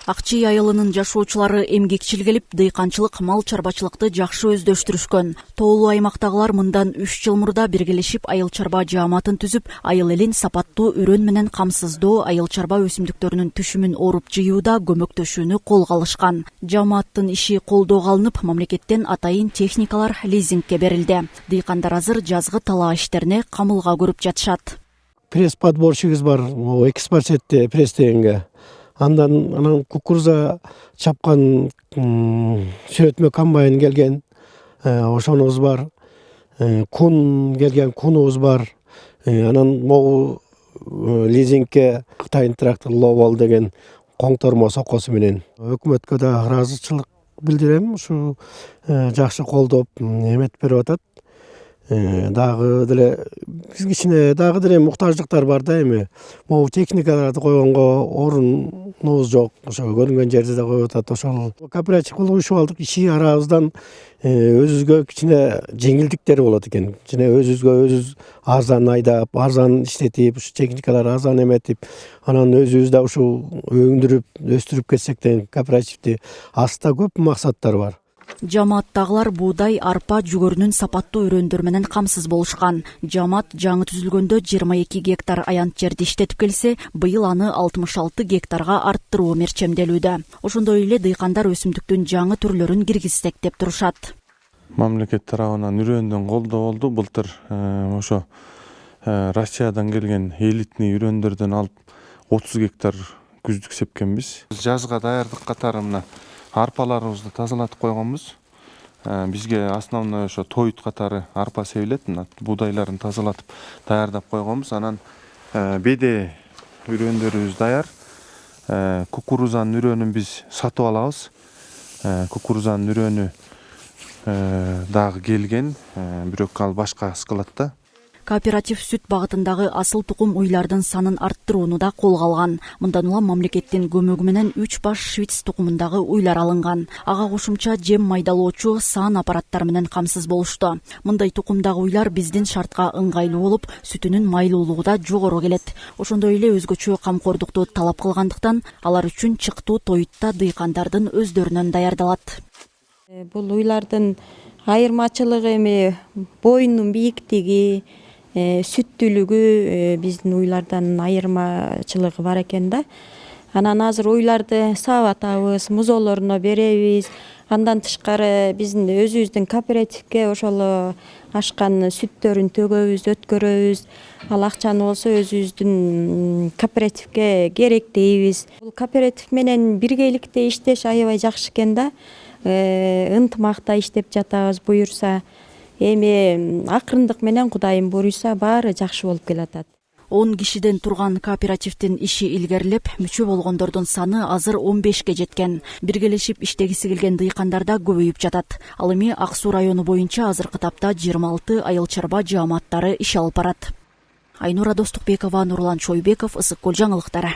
Акчий айылынын жашоочулары эмгекчил келип, дыйканчылык, мал чарбачылыкты жакшы өздөштүрүшкөн. Тоолуу аймактагылар мындан 3 жыл мурда биргелешип айыл чарба жааматын түзүп, айыл элин сапаттуу үрөн менен камсыздоо, айыл чарба өсүмдүктөрүнүн түшүмүн оруп жыюуда көмөктөшүүнү колго алышкан. Жааматтын иши колдоого алынып, мамлекеттен атайын техникалар лизингке берилди. Дыйкандар азыр жазгы талаа иштерине камылга көрүп жатышат. Пресс подборщигибиз бар, экспорт пресс дегенге. Андан кукуруза чапкан сүрөтмө комбайн келген, ошонубуз бар. Кун келген кунубуз бар. Анан могу лизингке Кытайдын трактор Ловол деген коңтормо сокосу менен. Өкмөткө да ыраазычылык билдирем, ушу жакшы колдоп эметип берип атат. Дагы деле биз кичине дагы деле муктаждыктар бар да, эми могу техникаларды койгонго орунубуз жок. Ошо көрүнгөн жерде да коюп атат. Ошол кооператив кылышып алдык, иши арабыздан өзүбүзгө кичине жеңилдиктер болот экен. Кичине өзүбүзгө арзан айдап, арзан иштетип, ушу техникалар арзан эметип, анан өзүбүз да ушу өндүрүп, өстүрүп кетсек деген кооперативди аста көп максаттар бар. Жааматтагылар буудай, арпа, жүгөрүнүн сапаттуу үрөндөр менен камсыз болушкан. Жаамат жаңы түзүлгөндө 22 гектар аянт жерди иштетип келсе, быйыл аны 66 гектарга арттыруу мерчемделүүдө. Ошондой эле дыйкандар өсүмдүктүн жаңы түрлөрүн киргизсек деп турушат. Мамлекет тарабынан үрөндөн колдоо болду. Былтыр ошо Россиядан келген элитный үрөндөрдөн алып 30 гектар күздүк сепкенбиз. Жазга даярдык катары мына арпаларыбызды тазалатып койгонбуз. Бизге основной ошо тоют катары арпа себилет, буудайларын тазалатып даярдап койгонбуз. Анан беде үрөндөрүбүз даяр. Кукурузанын үрөнүн биз сатып алабыз. Кукурузанын үрөнү дагы келген, бирок ал башкасы кылат да. Кооператив сүт багытындагы асыл тукум уйлардын санын арттырууну да колго алган. Мындан улам мамлекеттин көмөгү менен 3 баш швиц тукумундагы уйлар алынган. Ага кошумча жем майдалоочу сан аппараттар менен камсыз болушту. Мындай тукумдагы уйлар биздин шартка ыңгайлуу болуп, сүтүнүн майлуулугу да жогору келет. Ошондой эле өзгөчө камкордукту талап кылгандыктан, алар үчүн чыктуу тоютта дыйкандардын өздөрүнөн даярдалат. Бул уйлардын айырмачылыгы эми боюнун бийиктиги, сүттүүлүгү биздин уйлардан айырмачылыгы бар экен да. Анан азыр уйларды саабатабыз, музоолоруна беребиз. Андан тышкары биздин өзүбүздүн кооперативге ошол ашкан сүттөрүн төгөбүз, өткөрөбүз. Ал акчаны болсо өзүбүздүн кооперативге керектейбиз. Бул кооператив менен биргеликте иштеш аябай жакшы экен да. Ынтымакта иштеп жатабыз буюрса. Эми акырындык менен Кудайым буйруса баары жакшы болуп келатат. 10 кишиден турган кооперативдин иши илгерилеп, мүчө болгондордун саны азыр 15ке жеткен. Биргелешип иштегиси келген дыйкандар да көбөйүп жатат. Ал эми Ак Суу району боюнча азыркы тапта 26 айыл чарба жааматтары иш алып барат. Айнура Достукбекова, Нурлан Чойбеков, Ысык Көл жаңылыктары.